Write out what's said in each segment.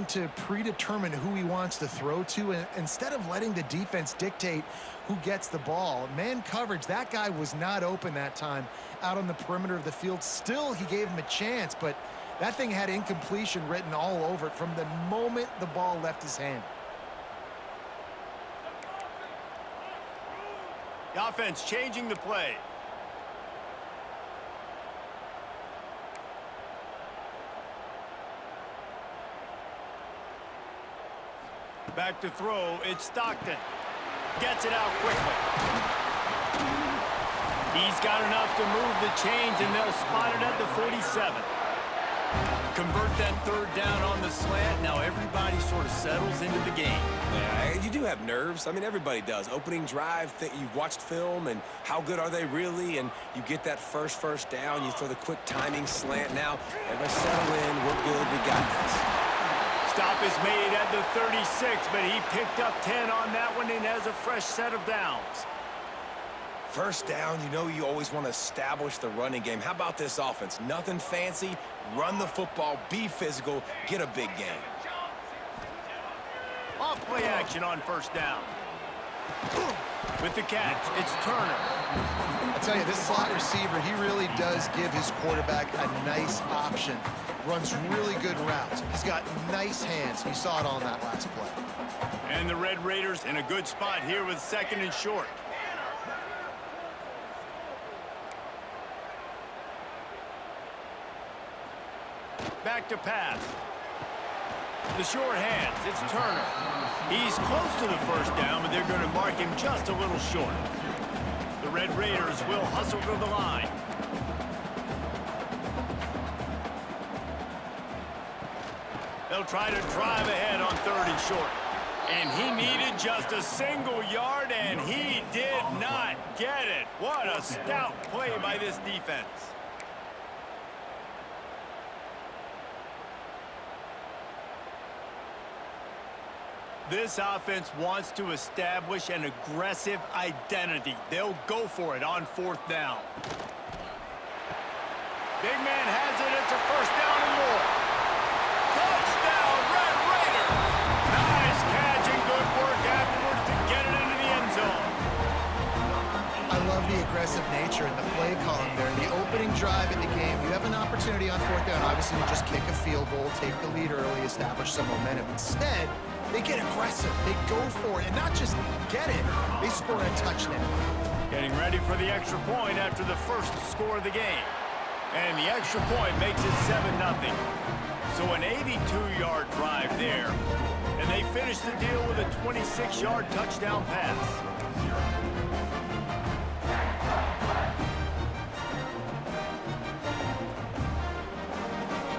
trying to predetermine who he wants to throw to, and instead of letting the defense dictate who gets the ball. Man coverage, that guy was not open that time out on the perimeter of the field. Still, he gave him a chance, but that thing had incompletion written all over it from the moment the ball left his hand. The offense changing the play. Back to throw, it's Stockton. Gets it out quickly. He's got enough to move the chains, and they'll spot it at the 47. Convert that third down on the slant. Now everybody sort of settles into the game. Yeah, you do have nerves. I mean, everybody does. Opening drive, you've watched film, and how good are they really? And you get that first down, you throw the quick timing slant. Now, everybody settle in. We're good. We got this. Stop is made at the 36, but he picked up 10 on that one and has a fresh set of downs. First down, you know you always want to establish the running game. How about this offense? Nothing fancy. Run the football, be physical, get a big game. Off play action on first down. With the catch, it's Turner. I tell you, this slot receiver, he really does give his quarterback a nice option. Runs really good routes. He's got nice hands. You saw it on that last play. And the Red Raiders in a good spot here with 2nd and short. Back to pass. The short hands, it's Turner. He's close to the first down, but they're going to mark him just a little short. The Red Raiders will hustle to the line. They'll try to drive ahead on 3rd and short. And he needed just a single yard, and he did not get it. What a stout play by this defense. This offense wants to establish an aggressive identity. They'll go for it on 4th down. Big man has it. It's a first down and more. Touchdown, Red Raider. Nice catch and good work afterwards to get it into the end zone. I love the aggressive nature in the play column there. The opening drive in the game, you have an opportunity on 4th down. Obviously, you just kick a field goal, take the lead early, establish some momentum. Instead, they get aggressive. They go for it. And not just get it, they score a touchdown. Getting ready for the extra point after the first score of the game. And the extra point makes it 7-0. So an 82-yard drive there. And they finish the deal with a 26-yard touchdown pass.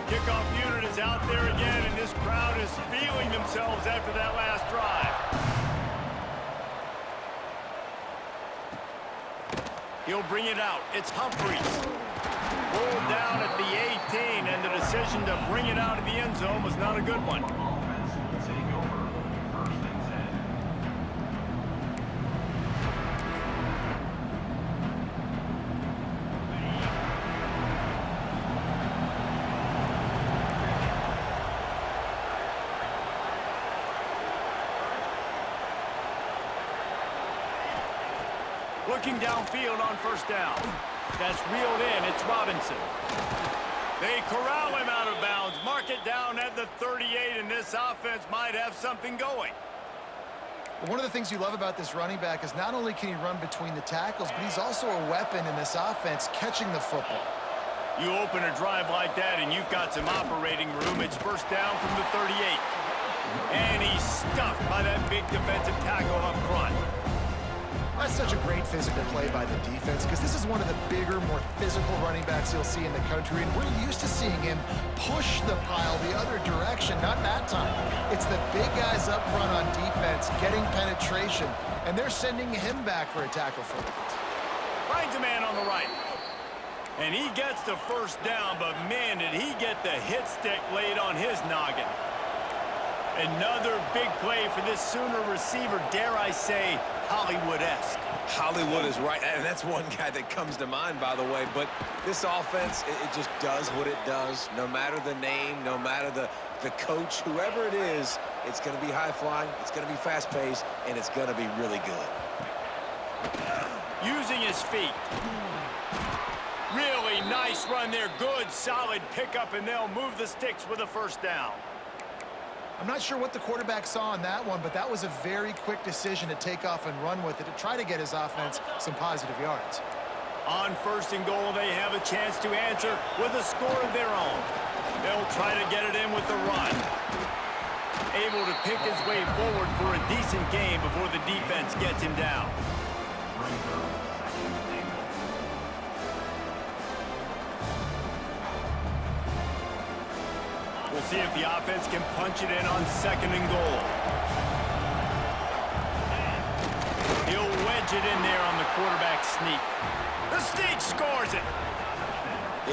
Kickoff unit is out there again, and this crowd is feeling themselves after that last drive. He'll bring it out. It's Humphries. Rolled down at the 18, and the decision to bring it out of the end zone was not a good one. Looking downfield on first down. That's reeled in. It's Robinson. They corral him out of bounds. Mark it down at the 38, and this offense might have something going. One of the things you love about this running back is not only can he run between the tackles, but he's also a weapon in this offense catching the football. You open a drive like that, and you've got some operating room. It's first down from the 38. And he's stuffed by that big defensive tackle up front. That's such a great physical play by the defense because this is one of the bigger, more physical running backs you'll see in the country, and we're used to seeing him push the pile the other direction. Not that time. It's the big guys up front on defense getting penetration, and they're sending him back for a tackle for it. Finds a man on the right. And he gets the first down, but man, did he get the hit stick laid on his noggin. Another big play for this Sooner receiver, dare I say, Hollywood-esque. Hollywood is right, and that's one guy that comes to mind, by the way. But this offense, it just does what it does. No matter the name, no matter the coach, whoever it is, it's going to be high-flying, it's going to be fast-paced, and it's going to be really good. Using his feet. Really nice run there. Good, solid pickup, and they'll move the sticks with a first down. I'm not sure what the quarterback saw on that one, but that was a very quick decision to take off and run with it to try to get his offense some positive yards. On 1st and goal, they have a chance to answer with a score of their own. They'll try to get it in with the run. Able to pick his way forward for a decent game before the defense gets him down. We'll see if the offense can punch it in on 2nd and goal. He'll wedge it in there on the quarterback sneak. The sneak scores it.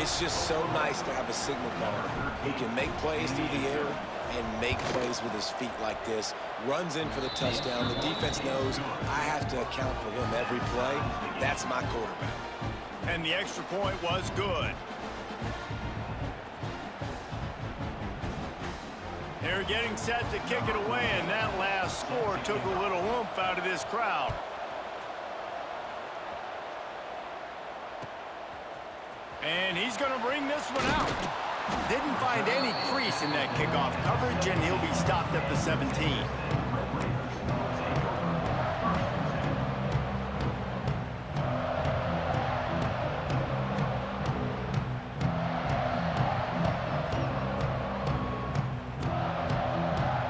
It's just so nice to have a signal guard who can make plays through the air and make plays with his feet like this. Runs in for the touchdown. The defense knows I have to account for him every play. That's my quarterback. And the extra point was good. They're getting set to kick it away, and that last score took a little oomph out of this crowd. And he's going to bring this one out. Didn't find any crease in that kickoff coverage, and he'll be stopped at the 17.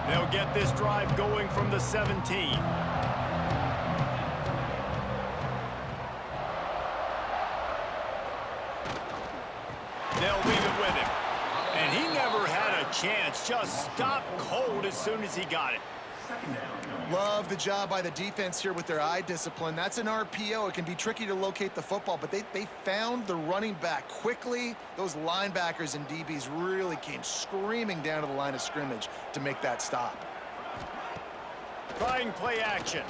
They'll get this drive going from the 17. They'll leave it with him. And he never had a chance. Just stopped cold as soon as he got it. Love the job by the defense here with their eye discipline. That's an RPO. It can be tricky to locate the football, but they found the running back quickly. Those linebackers and DBs really came screaming down to the line of scrimmage to make that stop. Trying play action.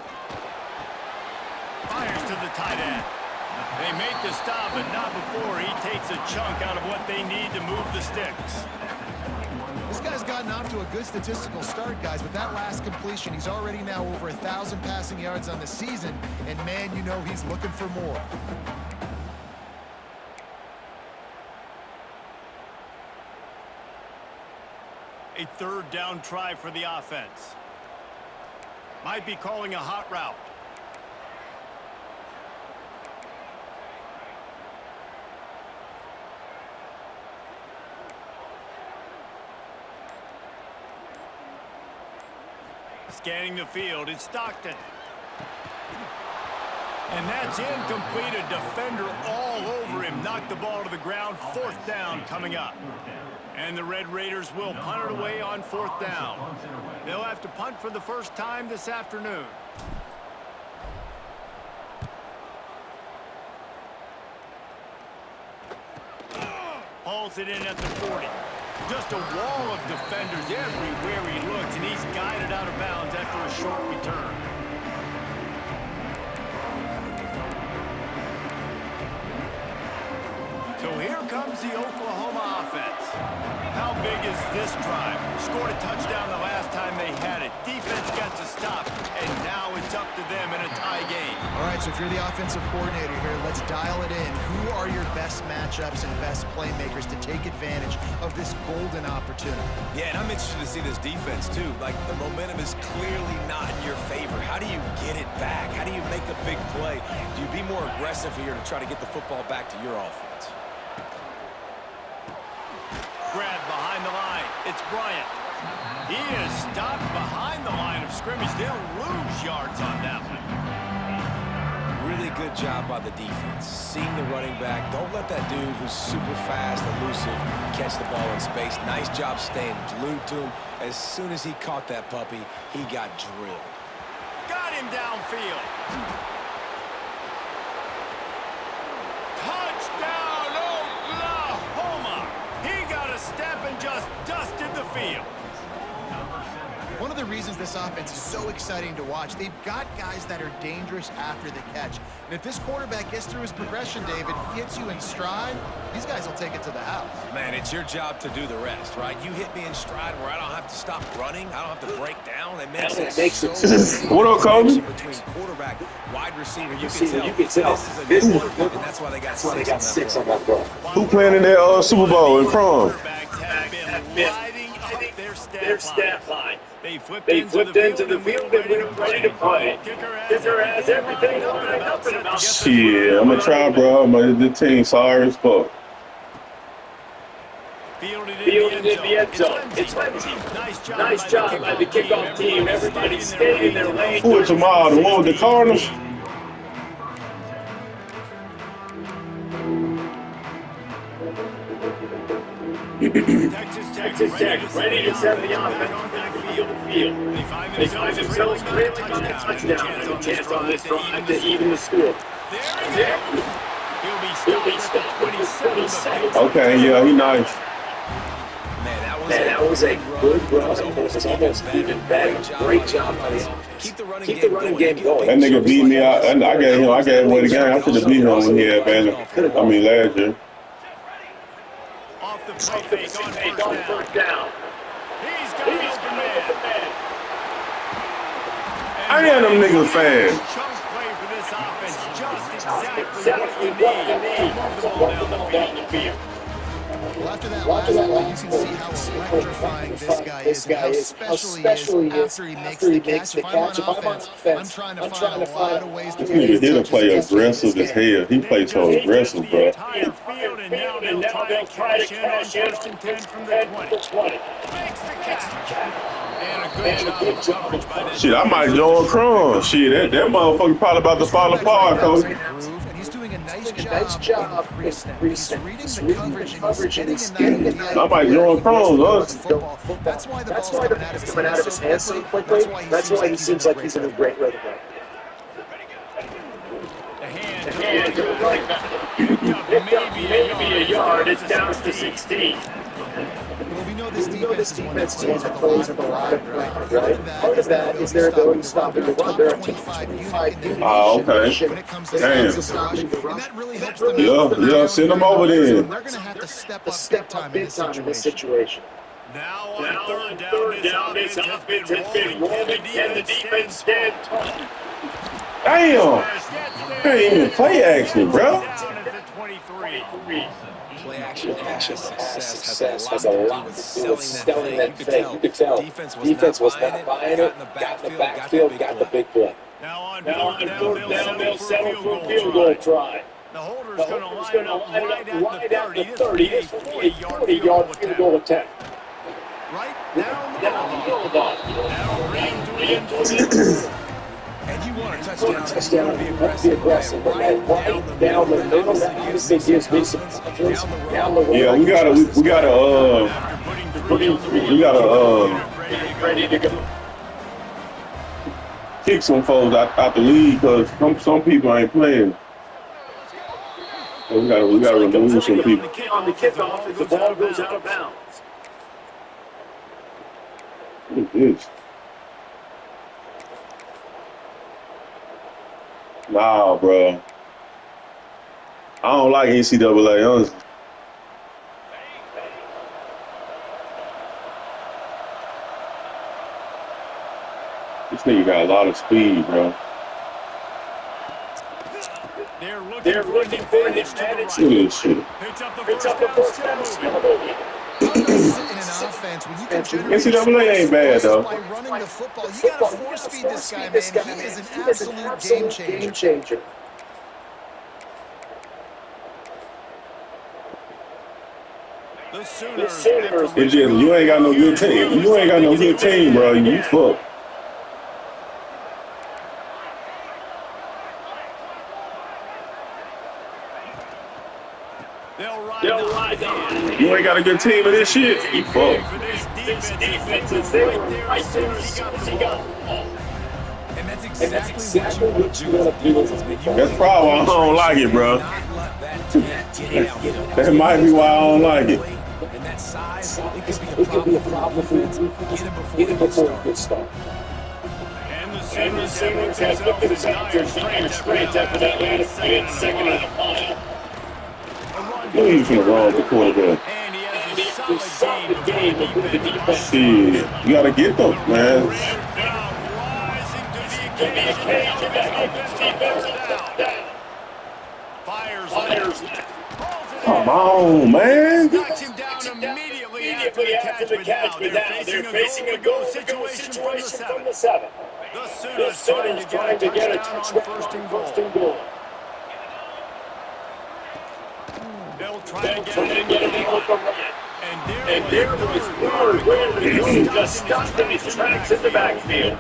Fires to the tight end. They make the stop, but not before he takes a chunk out of what they need to move the sticks. This guy's gotten off to a good statistical start, guys. With that last completion, he's already now over 1,000 passing yards on the season, and man, you know he's looking for more. A 3rd down try for the offense. Might be calling a hot route. Scanning the field, it's Stockton. And that's incomplete. A defender all over him. Knocked the ball to the ground. 4th down coming up. And the Red Raiders will punt it away on 4th down. They'll have to punt for the first time this afternoon. Hauls it in at the 40. Just a wall of defenders everywhere he looks, and he's guided out of bounds after a short return. So here comes the Oklahoma offense. How big is this drive? Scored a touchdown the last time they had it. Defense got to stop, and now it's up to them in a tie game. All right, so if you're the offensive coordinator here, let's dial it in. Who are your best matchups and best playmakers to take advantage of this golden opportunity? Yeah, and I'm interested to see this defense, too. Like, the momentum is clearly not in your favor. How do you get it back? How do you make a big play? Do you be more aggressive here to try to get the football back to your offense? Grab behind the line. It's Bryant. He is stopped behind the line of scrimmage. They'll lose yards on that one. Really good job by the defense. Seeing the running back. Don't let that dude who's super fast, elusive, catch the ball in space. Nice job staying glued to him. As soon as he caught that puppy, he got drilled. Got him downfield. Touchdown, Oklahoma! He got a step and just dusted the field. One of the reasons this offense is so exciting to watch, they've got guys that are dangerous after the catch. And if this quarterback gets through his progression, David, hits you in stride, these guys will take it to the house. Man, it's your job to do the rest, right? You hit me in stride where I don't have to stop running. I don't have to break down. It makes it so what up, Kobe? between quarterback, wide receiver. You can tell this is a good one, and that's why they got six on that ball. Who playing in that Super Bowl in Crumz? Their stat line. They flipped into the field and we're ready to play. Kicker has everything lined up in about. Shit, I'm gonna try, bro. The team sorry as fuck. Fielded in the end zone. It's Lindsay. Nice job by the kickoff team. Everybody stayed in their lane. Who is Jamal? The one with the Cardinals? Texas Tech ready to send the offense back to the field. They find themselves trailing on a touchdown and a chance on this drive to even the score. There. He'll be stopped with 27 seconds. Okay, yeah, he nice. Man, That was a good run. It was almost even better. Great job by the offense. Keep the running game going. That nigga beat me out. I gave him away the game. I should have beat him when he had bad. I mean, last year. Off the play fake on first down. He's got an open man. I got them niggas fast. Chunk play for this offense. Just exactly what you need to move the ball down the field. Well, after that last one, you can see how electrifying this guy is and how special he is after he makes the catch. If I'm on offense, I'm trying to find a lot of ways to This nigga here to play aggressive as hell. He plays so aggressive, bro. And now they'll try to cash in on 10 from the 20. Makes the catch. And a good job coverage by this. Shit, I might join Crumz. Shit, that motherfucker probably about to fall apart, coach. And he's doing a nice job in pre-snap. He's reading the coverage and he's getting in that. I might join Crumz. That's why the ball's coming out of his hands so quickly. That's why he seems like he's in a great rhythm right The hand to the right back. Maybe a yard. It's down to 16. Well, we know this defense is one that plays at the line of ground, right? Part of that is their ability to stop in the run. They're a 25 unit. Oh, okay. When it comes to Damn. stopping the run, and that really helps them. Yeah, send them over there. They're going to have to step up big time in this situation. Now on third down, this offense has been rolling and the defense stand tall. Damn. Can't even play action, bro. Down at the 23. play action success has a lot to do with selling that thing. You could tell. Defense was not buying it, got in the backfield, got the big play. Now on fourth down, they'll settle for a field goal try. The holder's going to line it up right at the 30. This will be a 40-yard field goal attempt. Right down the middle of Now ring to the end. And you want a touchdown, Touchdown, be aggressive, but right down the middle, that obviously gives me some confidence. Down the way. Yeah, we gotta ready to go. kick some folks out the league because some people ain't playing. So we gotta remove some people. On the kickoff, the ball goes out of bounds. What is this? Nah, bro. I don't like NCAA, honestly. This nigga got a lot of speed, bro. They're looking for an advantage. Look at this shit. Picks up the first down, still moving. In an offense, when you can generate NCAA ain't bad, though. by running the football, you got to force feed this guy, man. He is an absolute game changer. The Sooners. It's just, you ain't got no good team. You ain't got no good team, bro. You fucked. They'll ride on. You ain't got a good team in this shit. You fucked. This defense is there right there as soon as he got the ball. And that's exactly what you want to do. That's probably why I don't like it, bro. That might be why I don't like it. size, it could be a problem for defense. Get him before he gets started. And the Sooners have put themselves in dire straits after that last second and a mile. No, he's from the wrong quarterback. And he has a solid game before the defense. Shit, you gotta get them, man. Rising to the occasion. Fires. Come on, man. Knocks him down immediately after the catch, but now they're facing a goal situation from the 7. The Sooners trying to get a touchdown on first and goal. They'll try to get it on. And there was word where just stopped in his tracks in the backfield.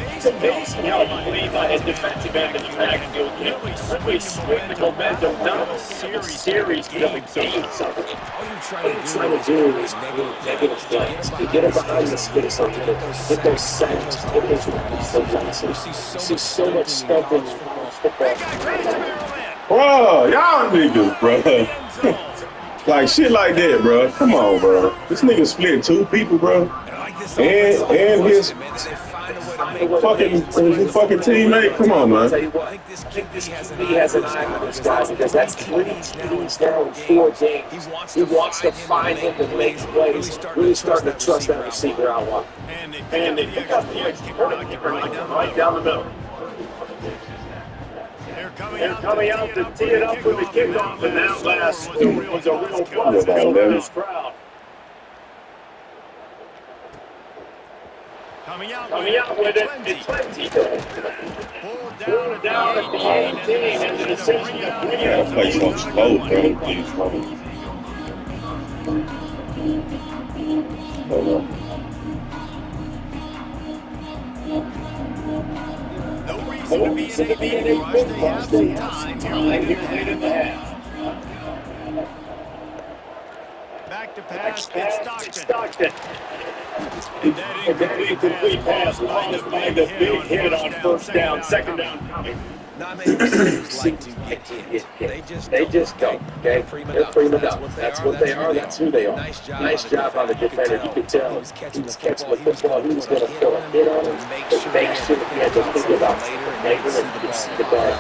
It's amazing how Levi and defensive end in the backfield really swing the momentum down the series to the game. All you're trying to do is negative plays. You get it behind the sticks, get those sacks, get those releases. You see so much stuff in football. Bro, y'all niggas, bro. Like shit like that, bro. Come on, bro. This nigga split 2 people, bro. And his fucking teammate. Come on, man. I think this QB has an eye on this guy because that's 3 TDs now in 4 games. He wants to find him and make plays. Really starting to trust that receiver out wide. And they pick up the extra right down the middle. They're coming out to tee it up with the kickoff, and that last was a real buzz from this crowd. Coming out with it, it's plenty. Pulled down at the 18, and the decision to bring it up. That place on slow, bro. Please, No reason to be in a big rush. They have some time here late in the half. Back to pass, it's Stockton. And that incomplete pass was by the big hit on first down, second down coming. Not many receivers like to get hit. They just don't. Okay, they're prima donna. That's what they are. That's who they are. Nice job on the defender. You could tell he was catching the football. He was going to throw a hit on him, but make sure that he had to think about later and could see the ball.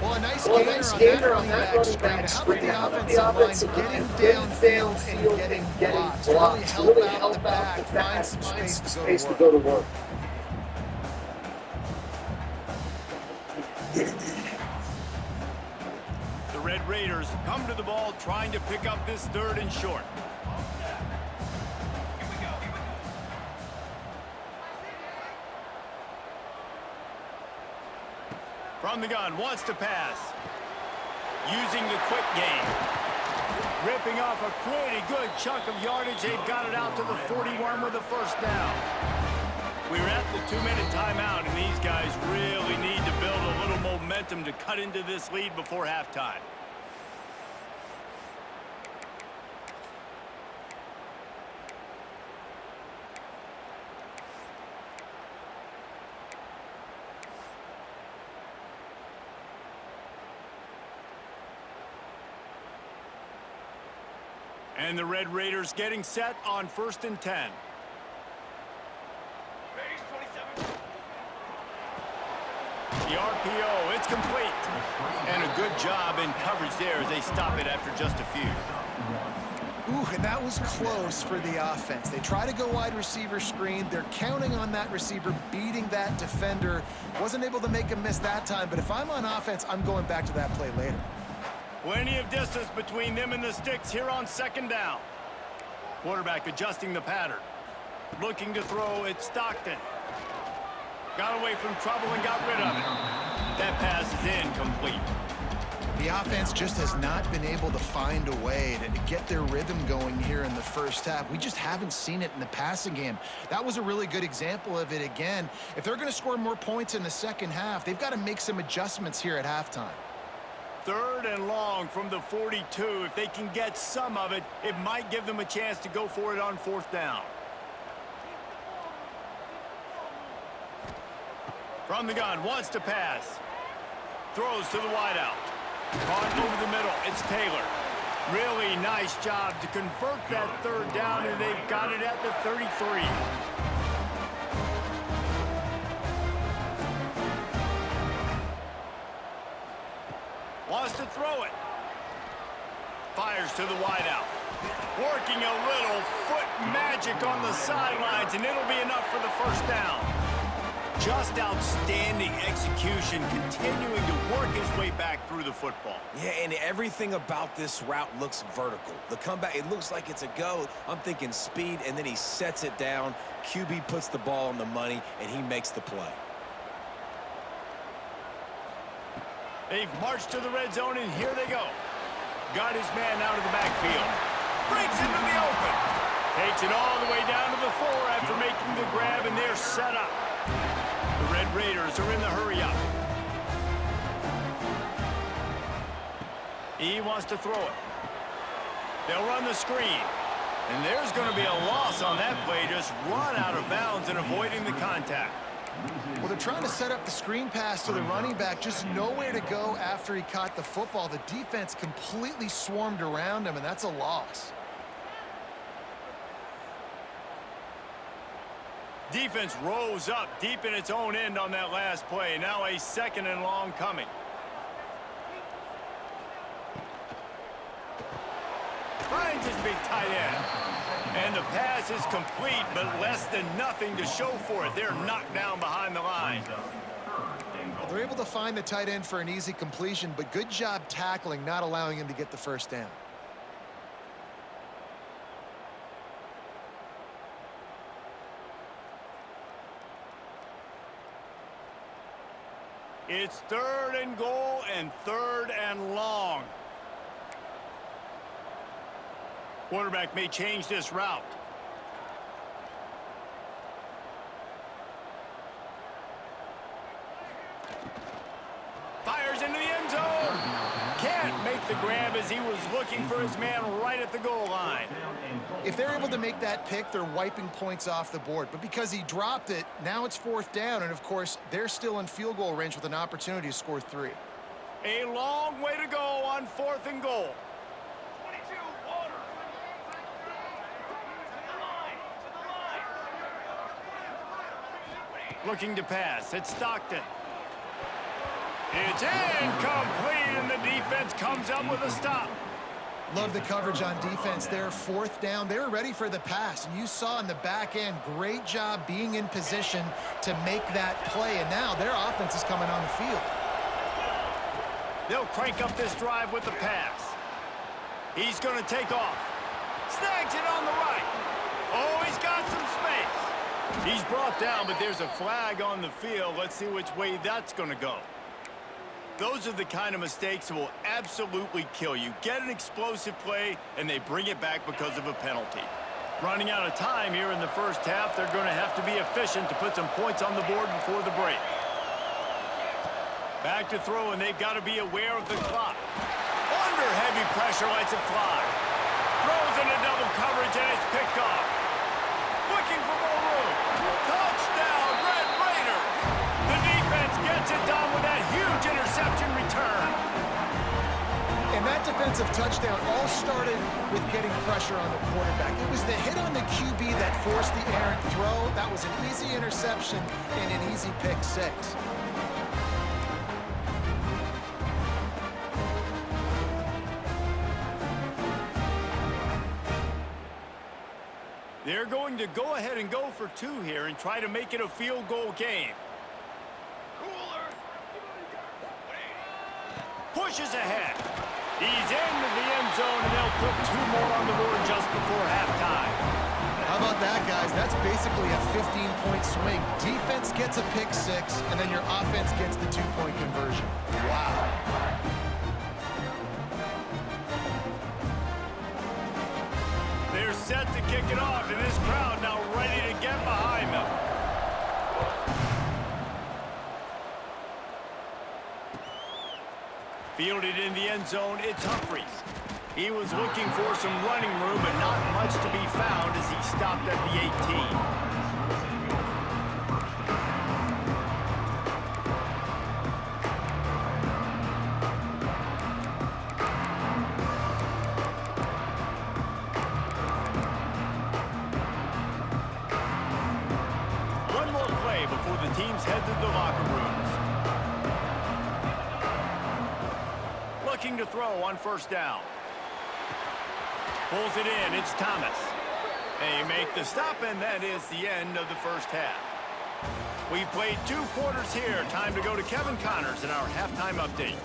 Well, a nice gainer on that running back screen. How about the offensive line getting downfield and getting blocks? Really help out the back, find some space to go to work. The Red Raiders come to the ball trying to pick up this 3rd and short. From the gun, wants to pass. Using the quick game. Ripping off a pretty good chunk of yardage. They've got it out to the 41 with a first down. We're at the 2-minute timeout, and these guys really need to build a little momentum to cut into this lead before halftime. And the Red Raiders getting set on 1st and 10. The RPO, it's complete. And a good job in coverage there as they stop it after just a few. Ooh, and that was close for the offense. They try to go wide receiver screen. They're counting on that receiver beating that defender. Wasn't able to make a miss that time, but if I'm on offense, I'm going back to that play later. Plenty of distance between them and the sticks here on 2nd down. Quarterback adjusting the pattern. Looking to throw, it's Stockton. Got away from trouble and got rid of it. That pass is incomplete. The offense just has not been able to find a way to get their rhythm going here in the first half. We just haven't seen it in the passing game. That was a really good example of it again. If they're going to score more points in the second half, they've got to make some adjustments here at halftime. 3rd and long from the 42. If they can get some of it, it might give them a chance to go for it on 4th down. From the gun, wants to pass. Throws to the wideout. Caught over the middle, it's Taylor. Really nice job to convert that third down, and they've got it at the 33. Wants to throw it. Fires to the wideout. Working a little foot magic on the sidelines, and it'll be enough for the first down. Just outstanding execution, continuing to work his way back through the football. Yeah, and everything about this route looks vertical. The comeback, it looks like it's a go. I'm thinking speed, and then he sets it down. QB puts the ball on the money, and he makes the play. They've marched to the red zone, and here they go. Got his man out of the backfield. Breaks into the open. Takes it all the way down to the 4 after making the grab, and they're set up. The Red Raiders are in the hurry-up. He wants to throw it. They'll run the screen. And there's going to be a loss on that play. Just run out of bounds and avoiding the contact. Well, they're trying to set up the screen pass to the running back, just nowhere to go after he caught the football. The defense completely swarmed around him, and that's a loss. Defense rose up deep in its own end on that last play. Now a 2nd and long coming. Finds his big tight end. And the pass is complete, but less than nothing to show for it. They're knocked down behind the line. Well, they're able to find the tight end for an easy completion, but good job tackling, not allowing him to get the first down. It's 3rd and goal and 3rd and long. Quarterback may change this route. Fires into the end zone. Can't make the grab as he was looking for his man right at the goal line. If they're able to make that pick, they're wiping points off the board. But because he dropped it, now it's 4th down. And, of course, they're still in field goal range with an opportunity to score 3. A long way to go on 4th and goal. Looking to pass. It's Stockton. It's incomplete, and the defense comes up with a stop. Love the coverage on defense there. 4th down. They were ready for the pass. And you saw in the back end, great job being in position to make that play. And now their offense is coming on the field. They'll crank up this drive with the pass. He's going to take off. Snags it on the right. Oh, he's got some space. He's brought down, but there's a flag on the field. Let's see which way that's going to go. Those are the kind of mistakes that will absolutely kill you. Get an explosive play, and they bring it back because of a penalty. Running out of time here in the first half, they're going to have to be efficient to put some points on the board before the break. Back to throw, and they've got to be aware of the clock. Under heavy pressure, lets it fly. Throws into double coverage, and it's picked off. Looking for more room. Touchdown, Red Raiders. The defense gets it done with that huge interception return. And that defensive touchdown all started with getting pressure on the quarterback. It was the hit on the QB that forced the errant throw. That was an easy interception and an easy pick 6. They're going to go ahead and go for 2 here and try to make it a field goal game. Pushes ahead. He's into the end zone, and they'll put 2 more on the board just before halftime. How about that, guys? That's basically a 15-point swing. Defense gets a pick 6, and then your offense gets the 2-point conversion. Wow. They're set to kick it off, and this crowd now ready to get behind them. Fielded in the end zone, it's Humphries. He was looking for some running room, but not much to be found as he stopped at the 18. head to the locker rooms. Looking to throw on first down. Pulls it in. It's Thomas. They make the stop, and that is the end of the first half. We've played 2 quarters here. Time to go to Kevin Connors in our halftime update.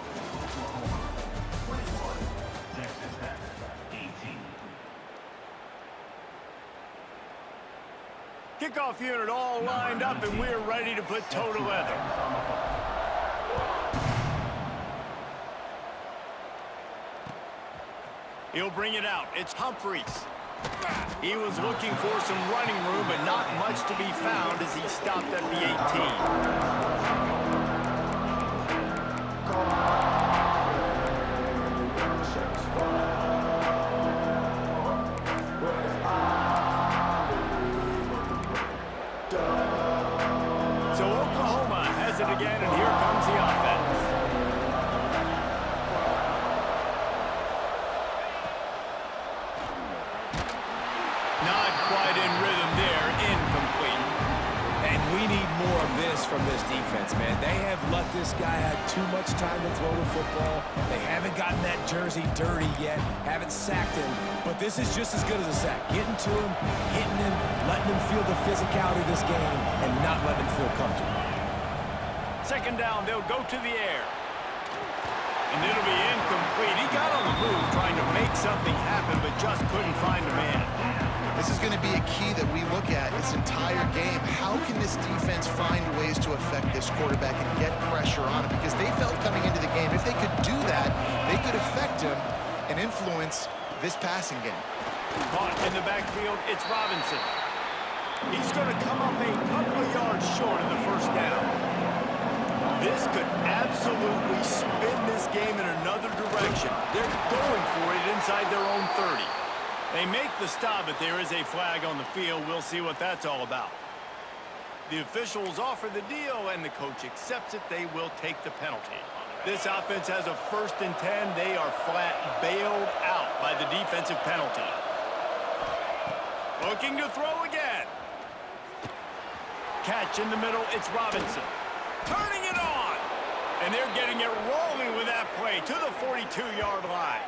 Kickoff unit all lined up, and we're ready to put toe to leather. He'll bring it out. It's Humphries. He was looking for some running room, but not much to be found as he stopped at the 18. So Oklahoma has it again, and here comes the offense. Not quite in rhythm there, incomplete. And we need more of this from this defense, man. They have let this guy have too much time to throw the football. They haven't gotten that jersey dirty yet, haven't sacked him, but this is just as good as a sack. Getting to him, hitting him, letting him feel the physicality of this game, and not letting him feel comfortable. Second down, they'll go to the air. And it'll be incomplete. He got on the move trying to make something happen, but just couldn't find a man. This is going to be a key that we look at this entire game. How can this defense find ways to affect this quarterback and get pressure on him? Because they felt coming into the game, if they could do that, they could affect him and influence this passing game. Caught in the backfield, it's Robinson. He's going to come up a couple of yards short of the first down. This could absolutely spin this game in another direction. They're going for it inside their own 30. They make the stop, but there is a flag on the field. We'll see what that's all about. The officials offer the deal, and the coach accepts it. They will take the penalty. This offense has a 1st and 10. They are flat bailed out by the defensive penalty. Looking to throw again. Catch in the middle. It's Robinson. Turning it on. And they're getting it rolling with that play to the 42-yard line.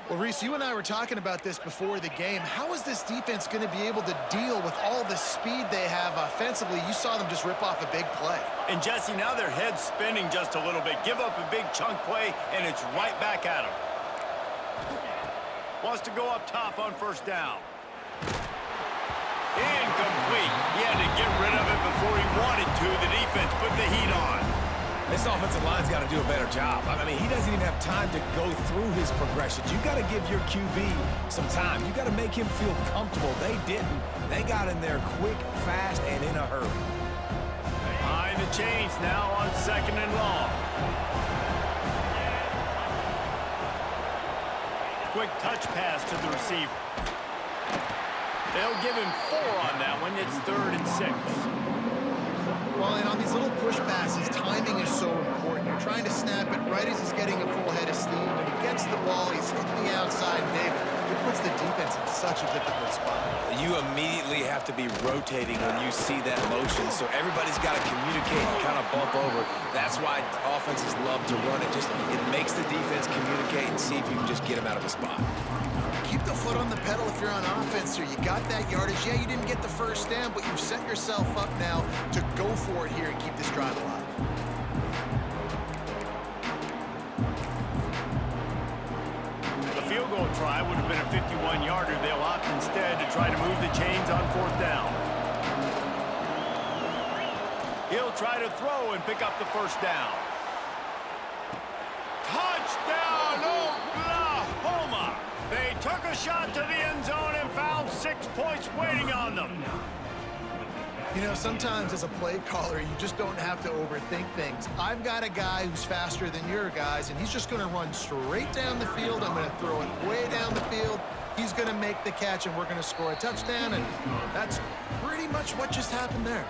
Well, Reese, you and I were talking about this before the game. How is this defense going to be able to deal with all the speed they have offensively? You saw them just rip off a big play. And, Jesse, now their head's spinning just a little bit. Give up a big chunk play, and it's right back at them. Wants to go up top on first down. Incomplete. He had to get rid of it before he wanted to. The defense put the heat on. This offensive line's got to do a better job. I mean, he doesn't even have time to go through his progressions. You got to give your QB some time. You got to make him feel comfortable. They didn't. They got in there quick, fast, and in a hurry. Behind the chains now on 2nd and long. Quick touch pass to the receiver. They'll give him 4 on that one. It's 3rd and 6. Well, and on these little push passes, timing is so important. You're trying to snap it right as he's getting a full head of steam. When he gets the ball, he's hitting the outside. David, it puts the defense in such a difficult spot. You immediately have to be rotating when you see that motion, so everybody's got to communicate and kind of bump over. That's why offenses love to run it. It makes the defense communicate and see if you can just get him out of a spot. Keep the foot on the pedal if you're on offense here. You got that yardage. Yeah, you didn't get the first down, but you've set yourself up now to go for it here and keep this drive alive. The field goal try would have been a 51-yarder. They'll opt instead to try to move the chains on 4th down. He'll try to throw and pick up the first down. Touchdown, Oklahoma! They took a shot to the end zone and found 6 points waiting on them. You know, sometimes as a play caller, you just don't have to overthink things. I've got a guy who's faster than your guys, and he's just going to run straight down the field. I'm going to throw it way down the field. He's going to make the catch, and we're going to score a touchdown, and that's pretty much what just happened there.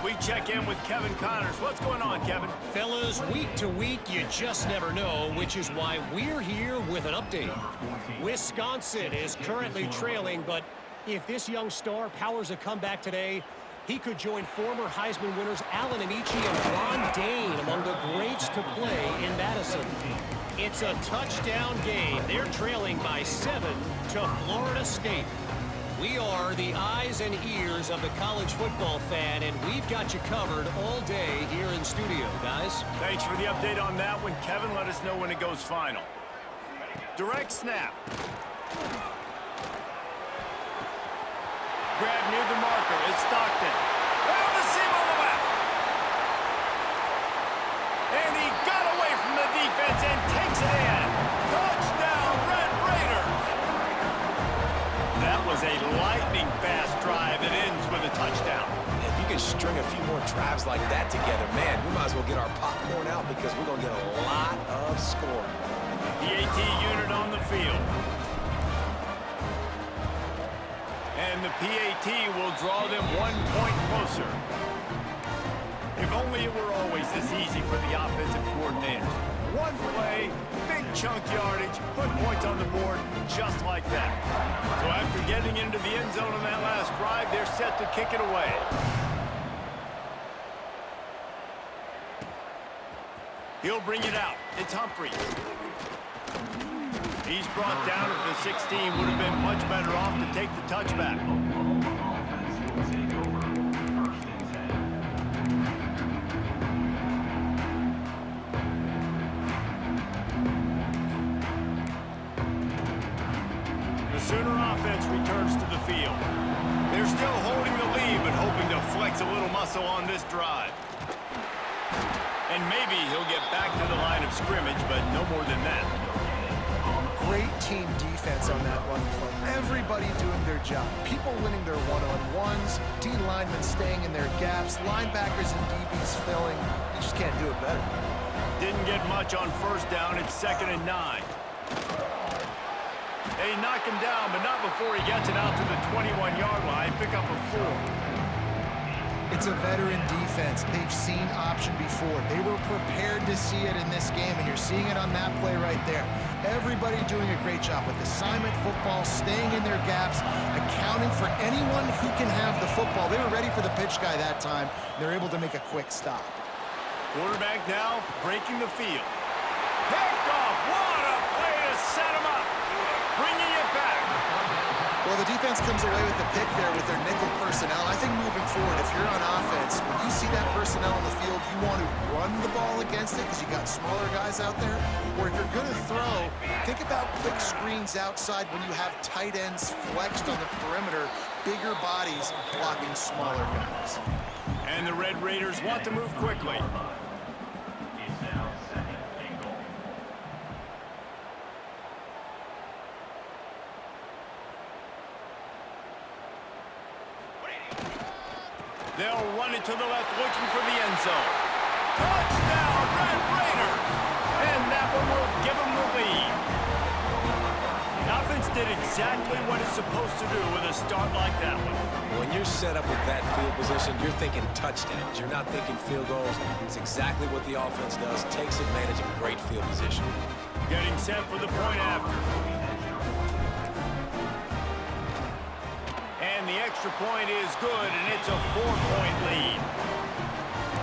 We check in with Kevin Connors. What's going on, Kevin? Fellas, week to week, you just never know, which is why we're here with an update. Wisconsin is currently trailing, but if this young star powers a comeback today, He could join former Heisman winners Allen Amici and Ron Dane among the greats to play in Madison. It's a touchdown game. They're trailing by 7 to Florida State. We are the eyes and ears of the college football fan, and we've got you covered all day here in studio, guys. Thanks for the update on that one, Kevin. Let us know when it goes final. Direct snap. Grab near the marker. It's Stockton. Found the seam on the left. And he got away from the defense and takes it in. Touchdown, Red Raiders. That was a lightning-fast drive that ends with a touchdown. If you can string a few more drives like that together, man, we might as well get our popcorn out because we're going to get a lot of scoring. PAT unit on the field. And the PAT will draw them 1 point closer. If only it were always this easy for the offensive coordinators. One play, big chunk yardage, put points on the board just like that. So after getting into the end zone on that last drive, they're set to kick it away. He'll bring it out. It's Humphries. He's brought down at the 16. Would have been much better off to take the touchback. The Sooner offense returns to the field. They're still holding the lead, but hoping to flex a little muscle on this drive. And maybe he'll get back to the line of scrimmage, but no more than that. Great team defense on that one play. Everybody doing their job. People winning their one-on-ones, D-linemen staying in their gaps, linebackers and DBs filling. You just can't do it better. Didn't get much on first down. It's 2nd and 9. They knock him down, but not before he gets it out to the 21-yard line. Pick up a 4. It's a veteran defense. They've seen option before. They were prepared to see it in this game, and you're seeing it on that play right there. Everybody doing a great job with assignment football, staying in their gaps, accounting for anyone who can have the football. They were ready for the pitch guy that time. They're able to make a quick stop. Quarterback now breaking the field. Picked off. What a play to set him up. Bringing it back. Well, the defense comes away with the pick there with their nickel personnel. I think moving forward, if you're on offense, when you see that personnel on the field, you want to run the ball against it because you got smaller guys out there. Or if you're going to throw, think about quick screens outside when you have tight ends flexed on the perimeter, bigger bodies blocking smaller guys. And the Red Raiders want to move quickly. They'll run it to the left, looking for the end zone. Touchdown, Red Raiders! And that one will give them the lead. The offense did exactly what it's supposed to do with a start like that one. When you're set up with that field position, you're thinking touchdowns. You're not thinking field goals. It's exactly what the offense does. Takes advantage of a great field position. Getting set for the point after. And the extra point is good, and it's a 4-point lead.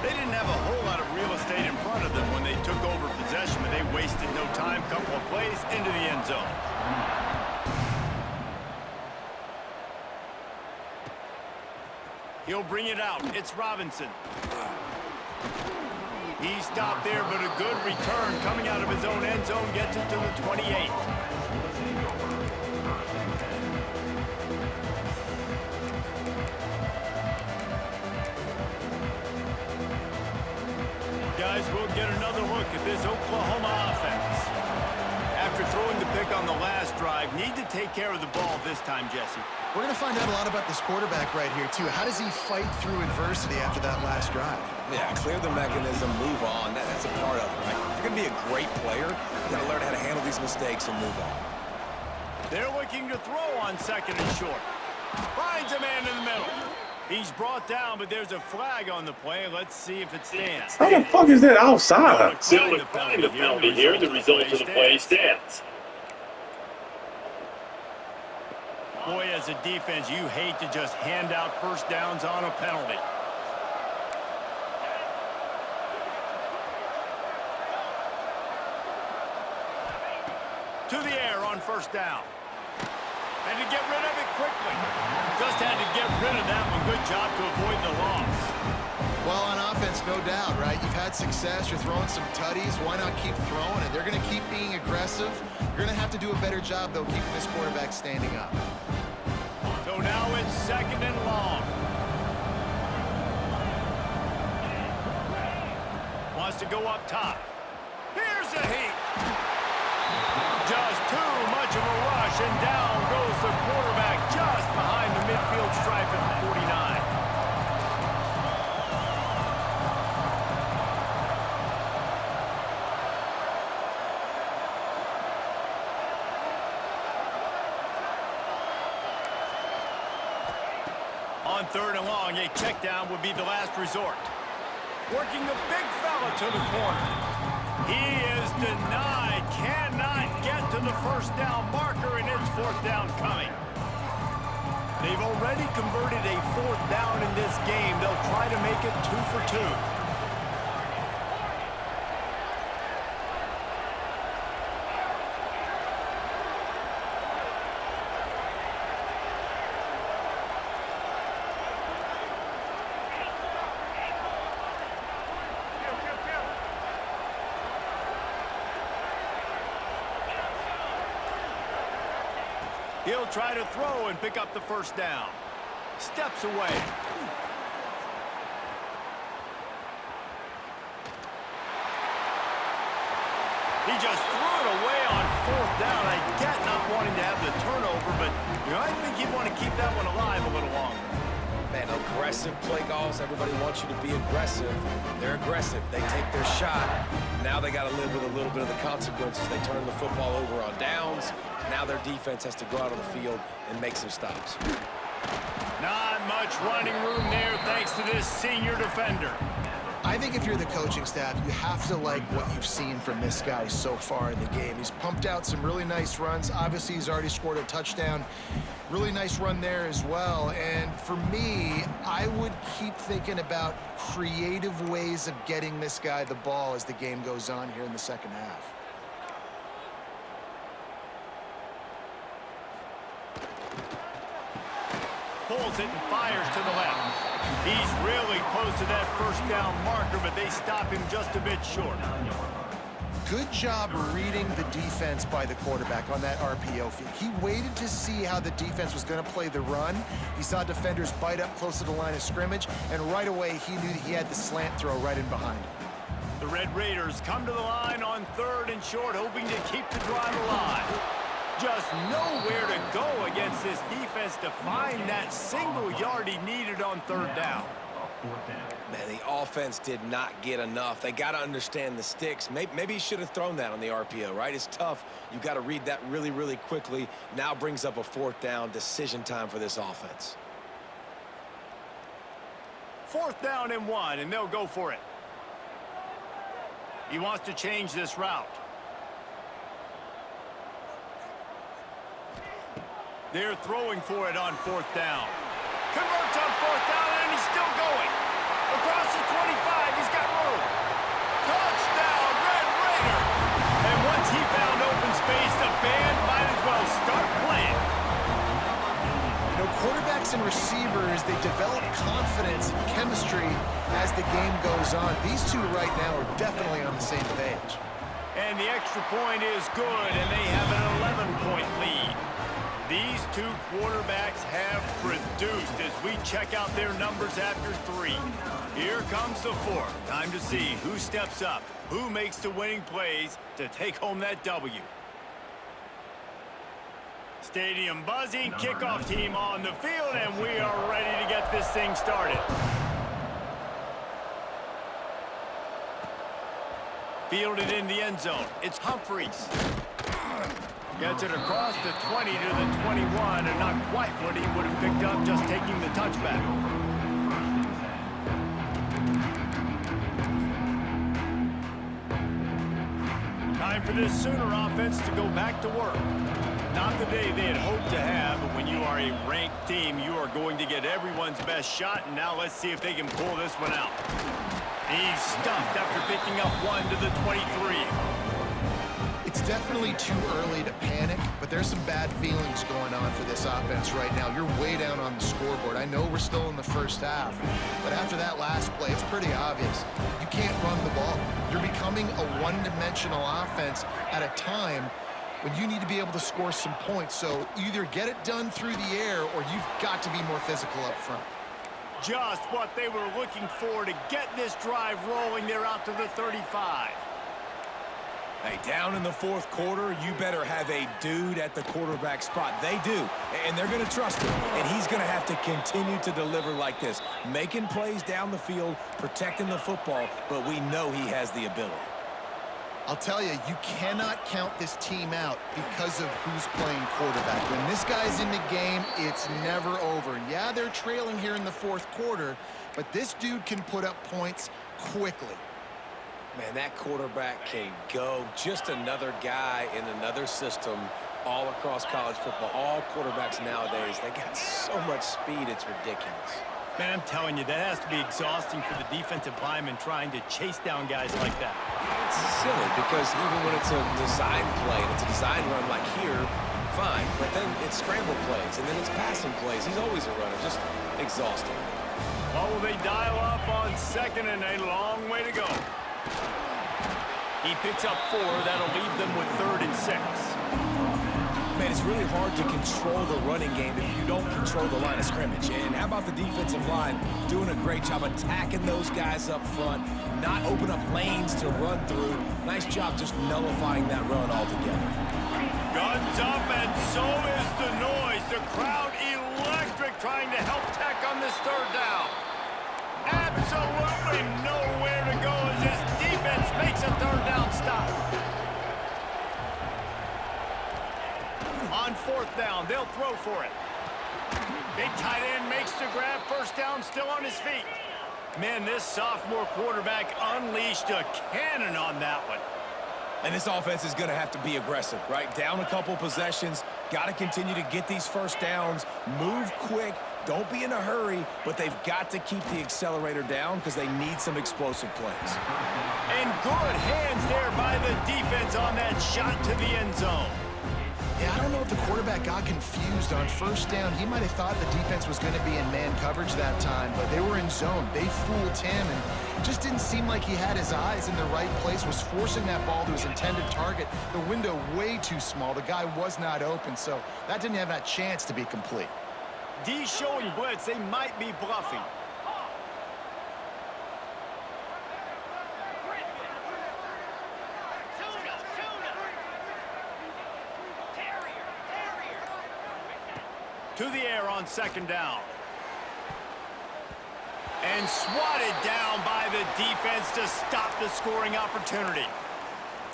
They didn't have a whole lot of real estate in front of them when they took over possession, but they wasted no time. Couple of plays into the end zone. He'll bring it out. It's Robinson. He stopped there, but a good return coming out of his own end zone gets it to the 28. Guys, we'll get another look at this Oklahoma offense. After throwing the pick on the last drive, need to take care of the ball this time, Jesse. We're going to find out a lot about this quarterback right here, too. How does he fight through adversity after that last drive? Yeah, clear the mechanism, move on. That's a part of it, right? If you're going to be a great player, you got to learn how to handle these mistakes and move on. They're looking to throw on 2nd and short. Finds a man in the middle. He's brought down, but there's a flag on the play. Let's see if it stands. How the fuck is that outside? Still declined the penalty here. The result of the play stands. Boy, as a defense, you hate to just hand out first downs on a penalty. To the air on first down. And to get rid of it quickly. Just had to get rid of that one. Good job to avoid the loss. Well, on offense, no doubt, right? You've had success. You're throwing some tutties. Why not keep throwing it? They're going to keep being aggressive. You're going to have to do a better job, though, keeping this quarterback standing up. So now it's 2nd and long. Wants to go up top. Here's a heat. Just too much of a rush, and down goes the quarterback just behind the midfield stripe at the 49. On 3rd and long, a check down would be the last resort. Working the big fella to the corner. He is denied, cannot get to the first down marker, and it's 4th down coming. They've already converted a 4th down in this game. They'll try to make it 2 for 2. He'll try to throw and pick up the first down. Steps away. He just threw it away on 4th down. I get not wanting to have the turnover, but I think he'd want to keep that one alive a little longer. Man, aggressive play calls. Everybody wants you to be aggressive. They're aggressive. They take their shot. Now they got to live with a little bit of the consequences. They turn the football over on downs. Now their defense has to go out on the field and make some stops. Not much running room there thanks to this senior defender. I think if you're the coaching staff, you have to like what you've seen from this guy so far in the game. He's pumped out some really nice runs. Obviously, he's already scored a touchdown. Really nice run there as well. And for me, I would keep thinking about creative ways of getting this guy the ball as the game goes on here in the second half. Pulls it and fires to the left. He's really close to that first down marker, but they stop him just a bit short. Good job reading the defense by the quarterback on that RPO feed. He waited to see how the defense was going to play the run. He saw defenders bite up close to the line of scrimmage, and right away he knew that he had the slant throw right in behind him. The Red Raiders come to the line on 3rd and short, hoping to keep the drive alive. Just nowhere to go against this defense to find that single yard he needed on 3rd down. Man, the offense did not get enough. They got to understand the sticks. Maybe he should have thrown that on the RPO, right? It's tough. You got to read that really, really quickly. Now brings up a 4th down decision time for this offense. 4th down and 1, and they'll go for it. He wants to change this route. They're throwing for it on 4th down. Converts on 4th down, and he's still going. Across the 25, he's got room. Touchdown, Red Raider! And once he found open space, the band might as well start playing. You know, quarterbacks and receivers, they develop confidence and chemistry as the game goes on. These two right now are definitely on the same page. And the extra point is good, and they have an 11-point lead. These two quarterbacks have produced as we check out their numbers after 3. Here comes the 4th. Time to see who steps up, who makes the winning plays to take home that W. Stadium buzzing, kickoff team on the field, and we are ready to get this thing started. Fielded in the end zone. It's Humphreys. Gets it across the 20 to the 21, and not quite what he would have picked up just taking the touchback. Time for this Sooner offense to go back to work. Not the day they had hoped to have, but when you are a ranked team, you are going to get everyone's best shot, and now let's see if they can pull this one out. He's stuffed after picking up one to the 23. It's definitely too early to panic, but there's some bad feelings going on for this offense right now. You're way down on the scoreboard. I know we're still in the first half, but after that last play, it's pretty obvious. You can't run the ball. You're becoming a one-dimensional offense at a time when you need to be able to score some points. So either get it done through the air or you've got to be more physical up front. Just what they were looking for to get this drive rolling. They're out to the 35. Hey, down in the fourth quarter, you better have a dude at the quarterback spot. They do, and they're going to trust him. And he's going to have to continue to deliver like this, making plays down the field, protecting the football, but we know he has the ability. I'll tell you, you cannot count this team out because of who's playing quarterback. When this guy's in the game, it's never over. Yeah, they're trailing here in the fourth quarter, but this dude can put up points quickly. Man, that quarterback can go. Just another guy in another system all across college football. All quarterbacks nowadays, they got so much speed, it's ridiculous. Man, I'm telling you, that has to be exhausting for the defensive lineman trying to chase down guys like that. It's silly because even when it's a design play and it's a design run like here, fine. But then it's scramble plays and then it's passing plays. He's always a runner, just exhausting. Well, will they dial up on second and a long way to go? He picks up 4. That'll leave them with 3rd and 6. Man, it's really hard to control the running game if you don't control the line of scrimmage. And how about the defensive line doing a great job attacking those guys up front, not open up lanes to run through. Nice job just nullifying that run altogether. Guns up, and so is the noise. The crowd electric trying to help Tech on this 3rd down. Absolutely nowhere to go as this defense makes a 3rd down stop. On 4th down, they'll throw for it. Big tight end makes the grab. 1st down, still on his feet. Man, this sophomore quarterback unleashed a cannon on that one. And this offense is going to have to be aggressive, right? Down a couple possessions, got to continue to get these 1st downs, move quick, don't be in a hurry, but they've got to keep the accelerator down because they need some explosive plays. And good hands there by the defense on that shot to the end zone. Yeah, I don't know if the quarterback got confused on 1st down. He might have thought the defense was going to be in man coverage that time, but they were in zone. They fooled him and just didn't seem like he had his eyes in the right place, was forcing that ball to his intended target. The window way too small. The guy was not open, so that didn't have that chance to be complete. D showing blitz. They might be bluffing. To the air on 2nd down. And swatted down by the defense to stop the scoring opportunity.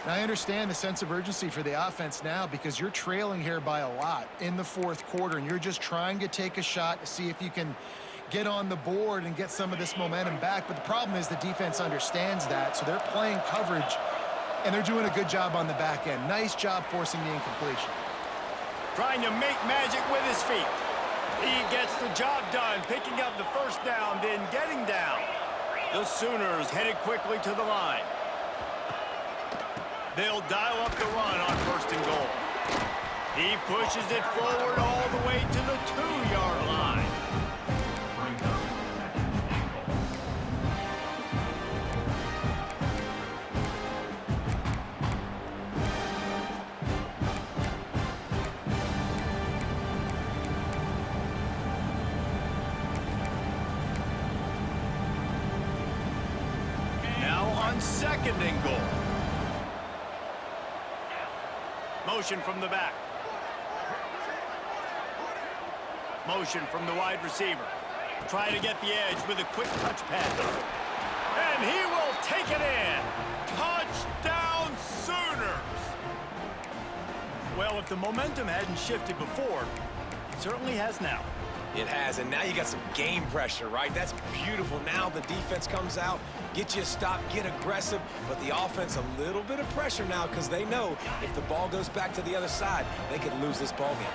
Now, I understand the sense of urgency for the offense now because you're trailing here by a lot in the 4th quarter, and you're just trying to take a shot to see if you can get on the board and get some of this momentum back. But the problem is the defense understands that, so they're playing coverage, and they're doing a good job on the back end. Nice job forcing the incompletion. Trying to make magic with his feet. He gets the job done, picking up the 1st down, then getting down. The Sooners headed quickly to the line. They'll dial up the run on 1st and goal. He pushes it forward all the way to the 2-yard line. Now on 2nd and goal. Motion from the back. Motion from the wide receiver. Trying to get the edge with a quick touch pass. And he will take it in. Touchdown Sooners! Well, if the momentum hadn't shifted before, it certainly has now. It has, and now you got some game pressure, right? That's beautiful. Now the defense comes out, get you a stop, get aggressive, but the offense a little bit of pressure now because they know if the ball goes back to the other side, they could lose this ball game.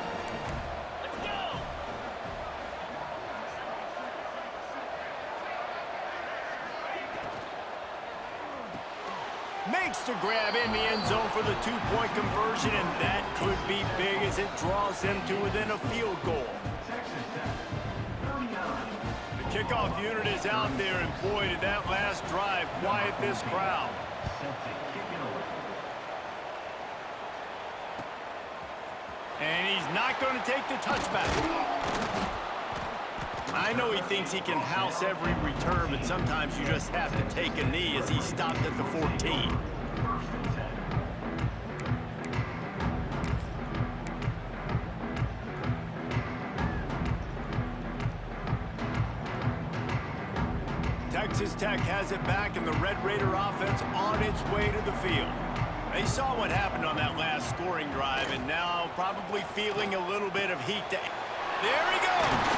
Makes the grab in the end zone for the two-point conversion, and that could be big as it draws them to within a field goal. The kickoff unit is out there, and boy, did that last drive quiet this crowd. And he's not going to take the touchback. I know he thinks he can house every return, but sometimes you just have to take a knee as he stopped at the 14. Texas Tech has it back, and the Red Raider offense on its way to the field. They saw what happened on that last scoring drive, and now probably feeling a little bit of heat. There he goes!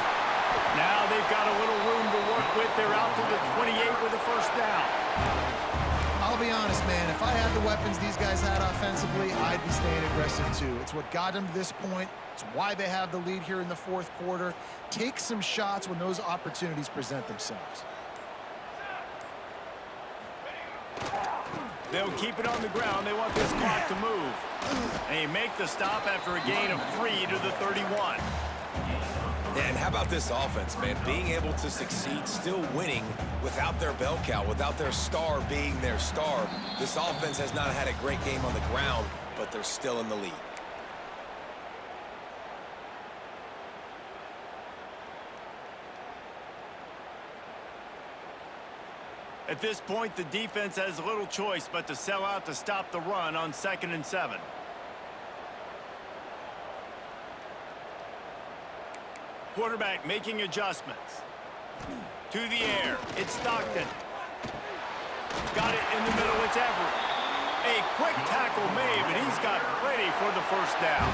Now they've got a little room to work with. They're out to the 28 with a first down. I'll be honest, man. If I had the weapons these guys had offensively, I'd be staying aggressive too. It's what got them to this point. It's why they have the lead here in the fourth quarter. Take some shots when those opportunities present themselves. They'll keep it on the ground. They want this clock to move. They make the stop after a gain of 3 to the 31. And how about this offense, man? Being able to succeed, still winning without their bell cow, without their star being their star. This offense has not had a great game on the ground, but they're still in the lead. At this point, the defense has little choice but to sell out to stop the run on 2nd and 7. Quarterback making adjustments. To the air. It's Stockton. Got it in the middle. It's Everett. A quick tackle made, but he's got plenty for the first down.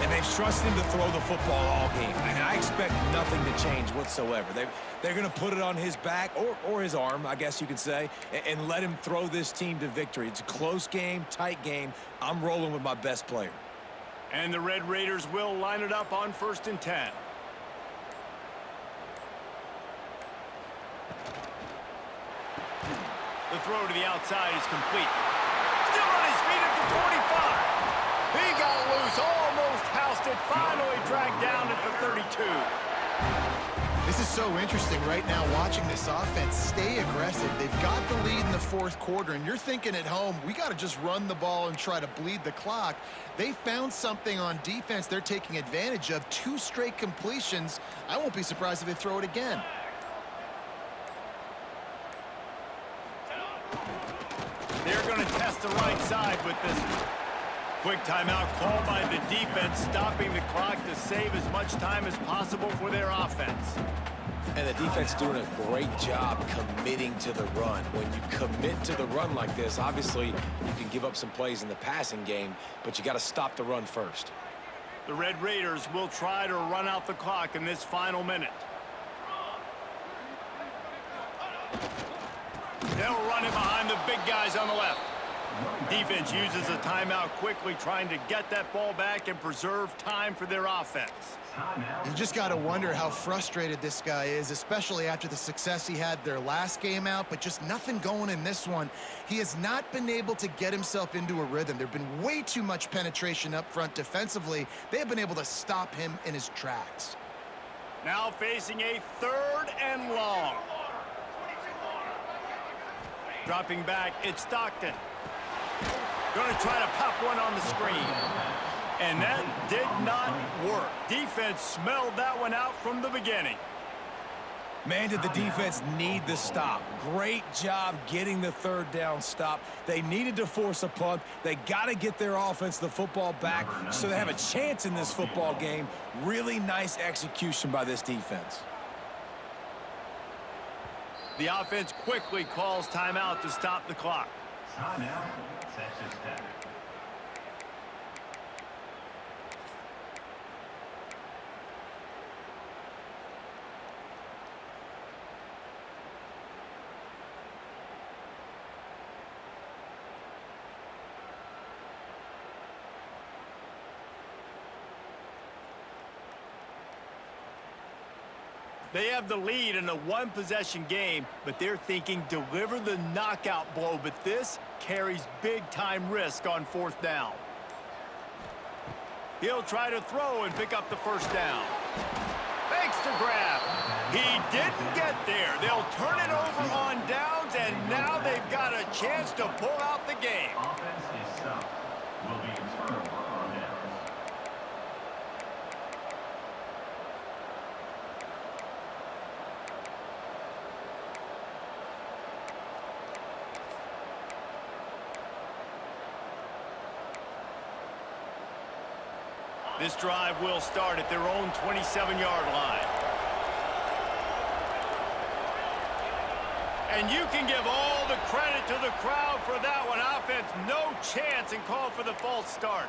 And they've trusted him to throw the football all game. And I expect nothing to change whatsoever. They're going to put it on his back, or his arm, I guess you could say, and let him throw this team to victory. It's a close game, tight game. I'm rolling with my best player. And the Red Raiders will line it up on 1st and 10. The throw to the outside is complete. Still on his feet at the 45. He got loose, almost housed it, finally dragged down at the 32. This is so interesting right now watching this offense stay aggressive. They've got the lead in the fourth quarter, and you're thinking at home, we got to just run the ball and try to bleed the clock. They found something on defense they're taking advantage of. 2 straight completions. I won't be surprised if they throw it again. They're going to test the right side with this one. Quick timeout called by the defense, stopping the clock to save as much time as possible for their offense. And the defense doing a great job committing to the run. When you commit to the run like this, obviously you can give up some plays in the passing game, but you got to stop the run first. The Red Raiders will try to run out the clock in this final minute. They'll run it behind the big guys on the left. Defense uses a timeout quickly, trying to get that ball back and preserve time for their offense. You just got to wonder how frustrated this guy is, especially after the success he had their last game out, but just nothing going in this one. He has not been able to get himself into a rhythm. There's been way too much penetration up front defensively. They have been able to stop him in his tracks. Now facing a 3rd and long. Dropping back, it's Stockton. Going to try to pop one on the screen. And that did not work. Defense smelled that one out from the beginning. Man, did the defense need the stop. Great job getting the 3rd down stop. They needed to force a punt. They got to get their offense the football back so they have a chance in this football game. Really nice execution by this defense. The offense quickly calls timeout to stop the clock. Timeout, Texas Tech. They have the lead in a one-possession game, but they're thinking deliver the knockout blow, but this carries big-time risk on 4th down. He'll try to throw and pick up the first down. Makes the grab. He didn't get there. They'll turn it over on downs, and now they've got a chance to pull out the game. Offense is stopped. Will be a turnover on downs. This drive will start at their own 27-yard line. And you can give all the credit to the crowd for that one. Offense, no chance, and call for the false start.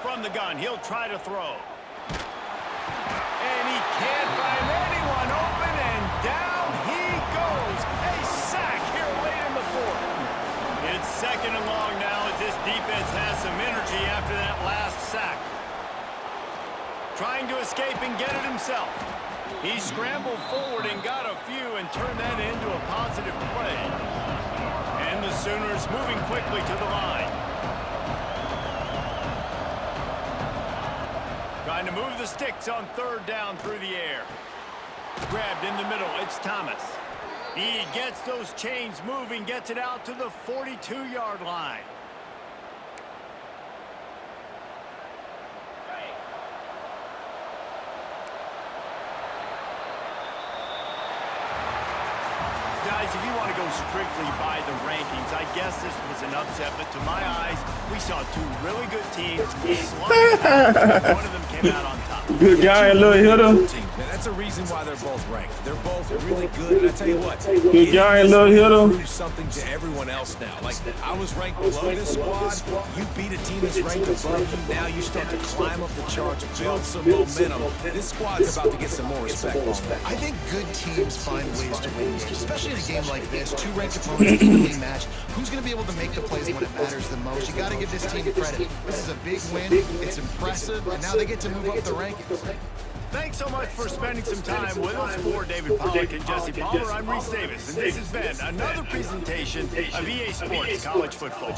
From the gun, he'll try to throw. And he can't find anyone open, and down he goes. A sack here late in the 4th. It's 2nd and long now as this defense has some energy after that last sack. Trying to escape and get it himself. He scrambled forward and got a few and turned that into a positive play. And the Sooners moving quickly to the line. Trying to move the sticks on 3rd down through the air. Grabbed in the middle, it's Thomas. He gets those chains moving, gets it out to the 42-yard line. Guys, if you want to go strictly by the rankings, I guess this was an upset, but to my eyes, we saw 2 really good teams. One of them came out on top. Good guy, little hitter. That's a reason why they're both ranked. They're both really good, and I tell you what, Good guy, little hitter. prove something to everyone else now. Like, I was ranked below this squad. You beat a team that's ranked above you. Now you start to climb up the charts, build some momentum. This squad's about to get some more respect on them. I think good teams find ways to win games, especially in a game like this. 2 ranked opponents evenly matched. Who's going to be able to make the plays when it matters the most? You got to give this team credit. This is a big win. It's impressive, and now they get to move up the rankings. Thanks so much for spending some time with us. For David Pollack and Jesse Palmer, I'm Reese Davis, and this has been another presentation of EA Sports College Football.